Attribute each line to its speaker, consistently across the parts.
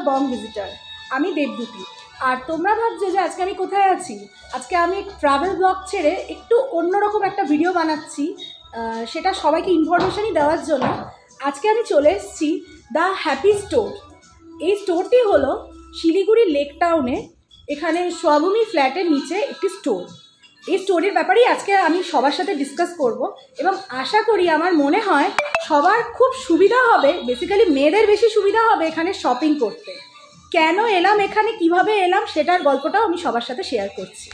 Speaker 1: বং visitor. আমি দেবদূতি। আর তোমরা ভাবছো যে আজকে আমি কোথায় আছি? আজকে আমি ট্রাভেল ব্লগ ছেড়ে একটু অন্যরকম একটা ভিডিও বানাচ্ছি, সেটা সবাইকে ইনফরমেশনই দেওয়ার জন্য। আজকে আমি চলে এসেছি দ্য হ্যাপি স্টোর। এই স্টোরটি হলো শিলিগুড়ি লেক টাউনে, এখানে সোয়াভূমি ফ্ল্যাটের নিচে একটি স্টোর। এই স্টোরের ব্যাপারেই আজকে আমি সবার সাথে ডিসকাস করব এবং আশা করি, আমার মনে হয় সবার খুব সুবিধা হবে, বেসিক্যালি মেয়েদের বেশি সুবিধা হবে এখানে শপিং করতে। কেন এলাম এখানে, কিভাবে এলাম, সেটার গল্পটাও আমি সবার সাথে শেয়ার করছি।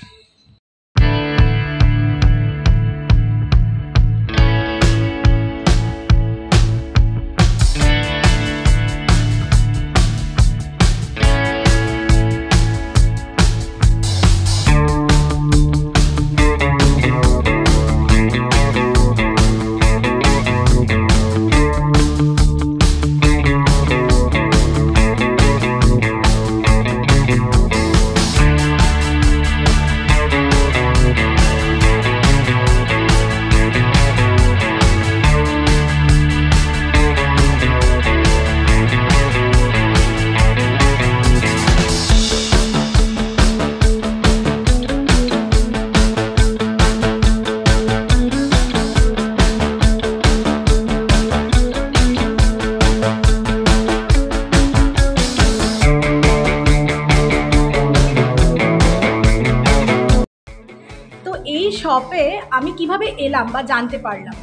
Speaker 1: এই শপে আমি কিভাবে এলাম বা জানতে পারলাম,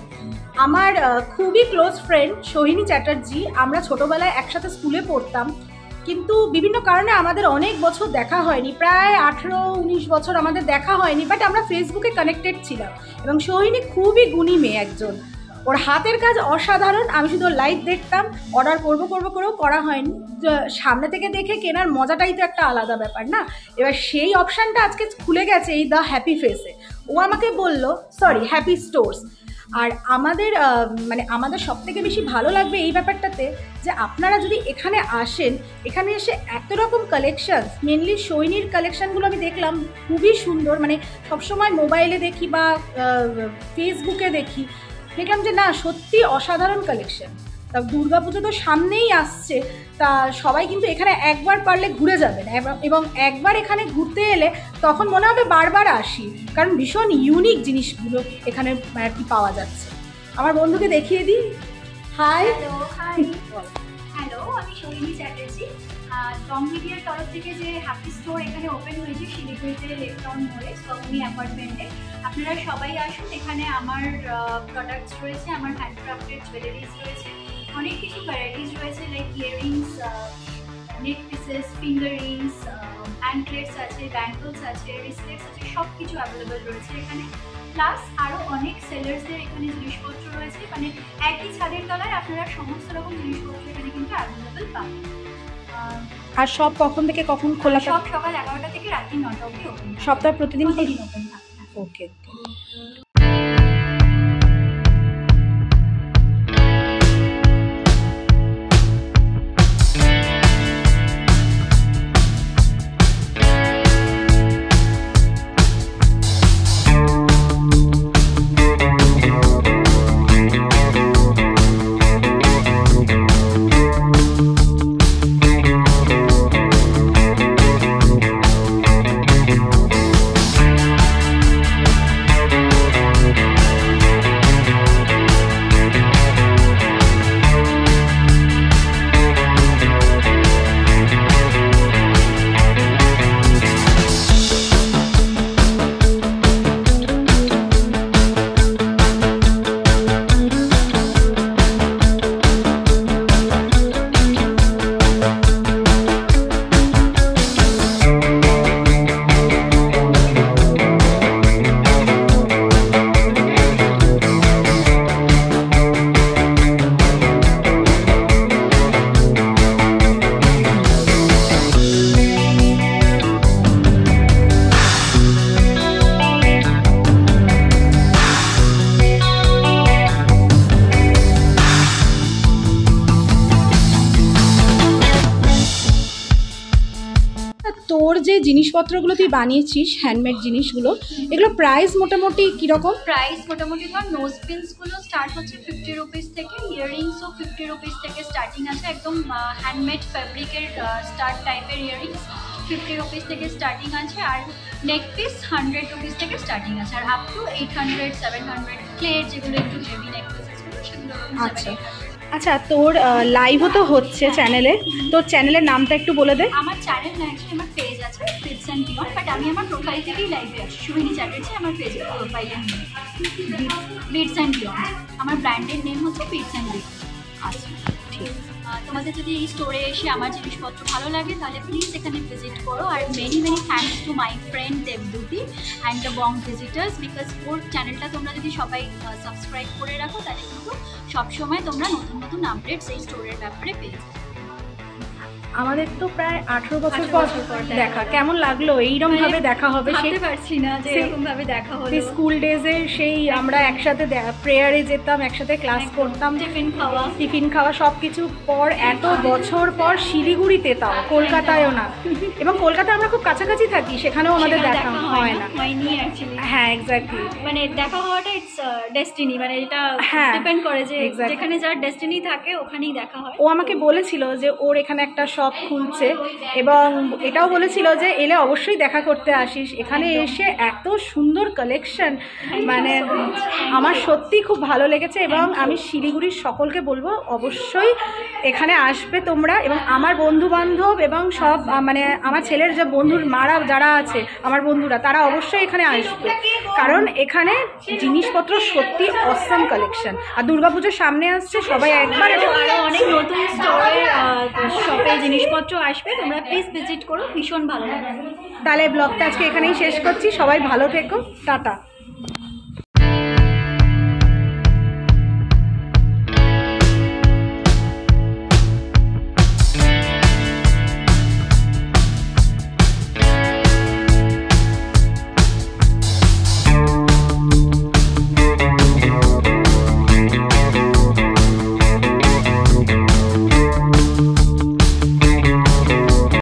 Speaker 1: আমার খুবই ক্লোজ ফ্রেন্ড সোহিনী চ্যাটার্জি, আমরা ছোটোবেলায় একসাথে স্কুলে পড়তাম, কিন্তু বিভিন্ন কারণে আমাদের অনেক বছর দেখা হয়নি, প্রায় 18-19 বছর আমাদের দেখা হয়নি, বাট আমরা ফেসবুকে কানেক্টেড ছিলাম। এবং সোহিনী খুবই গুণী মেয়ে একজন, ওর হাতের কাজ অসাধারণ। আমি শুধু লাইভ দেখতাম, অর্ডার করেও করা হয়নি। সামনে থেকে দেখে কেনার মজাটাই তো একটা আলাদা ব্যাপার না। এবার সেই অপশানটা আজকে খুলে গেছে এই দ্য হ্যাপি ফেসে। ও আমাকে বললো, হ্যাপি স্টোরস। আর আমাদের সব থেকে বেশি ভালো লাগবে এই ব্যাপারটাতে যে আপনারা যদি এখানে আসেন, এখানে এসে এত রকম কালেকশানস, মেনলি সোহিনীর কালেকশানগুলো আমি দেখলাম খুবই সুন্দর। সবসময় মোবাইলে দেখি বা ফেসবুকে দেখলাম যে না, সত্যি অসাধারণ কালেকশন। তা দুর্গাপুজো তো সামনেই আসছে, তা সবাই কিন্তু এখানে একবার পারলে ঘুরে যাবেন, এবং একবার এখানে ঘুরতে এলে তখন মনে হবে বারবার আসি, কারণ ভীষণ ইউনিক জিনিসগুলো এখানে আর কি পাওয়া যাচ্ছে। আমার বন্ধুকে দেখিয়ে দিই। হাই।
Speaker 2: হ্যালো, আমি সোহিনী চ্যাটার্জি। টম মিডিয়ার তরফ থেকে যে হ্যাপি স্টোর এখানে ওপেন হয়েছে শিলিগুড়িতে লেক টাউন মোড়ে সোয়াভূমি অ্যাপার্টমেন্টে, আপনারা সবাই আসুন। এখানে আমার প্রোডাক্টস রয়েছে, আমার হ্যান্ডক্রাফটেড জুয়েলারিজ রয়েছে, অনেক কিছু ভ্যারাইটিস রয়েছে, লাইক ইয়াররিংস, নেক পিসেস, ফিঙ্গার রিংস, অ্যাঙ্কলেটস আছে, ব্যাঙ্গলস আছে, রিসলেটস আছে, সব কিছু অ্যাভেলেবেল রয়েছে এখানে। প্লাস আরও অনেক সেলার্সদের এখানে জিনিসপত্র রয়েছে, একই ছাদের তলায় আপনারা সমস্ত রকম জিনিসপত্র এখানে কিন্তু অ্যাভেলেবেল পাবেন।
Speaker 1: আর সব কখন থেকে কখন খোলা?
Speaker 2: সব সকাল 11টা থেকে রাত্রি 9টা অবধি ওপেন।
Speaker 1: সপ্তাহে প্রতিদিন
Speaker 2: ওপেন থাকে।
Speaker 1: ওকে। তোর যে জিনিসপত্রগুলো তুই বানিয়েছিস হ্যান্ডমেড জিনিসগুলো, এগুলো প্রাইস মোটামুটি কীরকম?
Speaker 2: প্রাইস মোটামুটি ধর নোজ পিনসগুলো স্টার্ট হচ্ছে 50 রুপিস থেকে, ইয়াররিংসও 50 রুপিস থেকে স্টার্টিং আছে, একদম হ্যান্ডমেড ফ্যাব্রিকের স্টার্ট টাইপের ইয়াররিংস 50 রুপিস থেকে স্টার্টিং আছে, আর নেক পিস 100 রুপিস থেকে স্টার্টিং আছে, আর আপ টু 800 700 ক্লের যেগুলো একটু হেভি নেক পিসেসগুলো সেগুলো 700-800।
Speaker 1: আচ্ছা, তোর লাইভও তো হচ্ছে চ্যানেলে, তোর চ্যানেলের নামটা একটু বলে দে।
Speaker 2: আমার চ্যানেল না, অ্যাকচুয়ালি আমার পেজ আছে বিটস অ্যান্ড বিয়ন্ড, বাট আমি আমার প্রোফাইল থেকেই লাইভে আসি। সোহিনী চ্যাটার্জি আমার ফেসবুক প্রোফাইলের নেম, বিটস অ্যান্ড বিয়ন্ড। আমার ব্র্যান্ডের নেম হচ্ছে বিটস অ্যান্ড বিয়ন্ড। আচ্ছা, ঠিক। তোমাদের যদি এই স্টোরে এসে আমার জিনিসপত্র ভালো লাগে তাহলে প্লিজ এখানে ভিজিট করো। আর many thanks to my friend Debduti and the Bong visitors, because ওর চ্যানেলটা তোমরা যদি সবাই সাবস্ক্রাইব করে রাখো তাহলে কিন্তু সবসময় তোমরা নতুন নতুন আপডেটস এই স্টোরের ব্যাপারে পেয়ে যাবে।
Speaker 1: আমাদের তো প্রায় 18 বছর পর দেখা, কেমন লাগলো এইরকম ভাবে দেখা হবে?
Speaker 2: ভাবতে পারছি না যে এরকম ভাবে দেখা হলো।
Speaker 1: স্কুল ডেজে সেই আমরা একসাথে প্রেয়ারে যেতাম, একসাথে ক্লাস করতাম, টিফিন খাওয়া সব কিছু পর এত বছর পর শিলিগুড়িতে, তাও কলকাতায়ও না, এবং কলকাতায় আমরা খুব কাছাকাছি থাকি, সেখানেও আমাদের দেখা হয় না। হ্যাঁ, এক্স্যাক্টলি,
Speaker 2: মানে দেখা হওয়াটা ইটস ডেস্টিনি, মানে এটা ডিপেন্ড করে যে যেখানে যার ডেস্টিনি থাকে ওখানেই দেখা হয়।
Speaker 1: ও আমাকে বলেছিল যে ওর এখানে একটা শপ খুলছে, এবং এটাও বলেছিল যে এলে অবশ্যই দেখা করতে আসিস। এখানে এসে এত সুন্দর কালেকশন, মানে আমার সত্যি খুব ভালো লেগেছে, এবং আমি শিলিগুড়ির সকলকে বলবো অবশ্যই এখানে আসবে তোমরা, এবং আমার বন্ধু বান্ধব এবং সব মানে আমার ছেলের যে বন্ধুর মারা যারা আছে আমার বন্ধুরা, তারা অবশ্যই এখানে আসবে, কারণ এখানে জিনিসপত্র সত্যি অসাম কালেকশন। আর দুর্গাপুজোর সামনে আসছে, সবাই একবার
Speaker 2: অনেক নতুন শপে জিনিসপত্র আসবে, তোমরা প্লিজ ভিজিট করো, ভীষণ ভালো লাগবে।
Speaker 1: তাহলে ব্লগটা আজকে এখানেই শেষ করছি, সবাই ভালো থেকো, টাটা।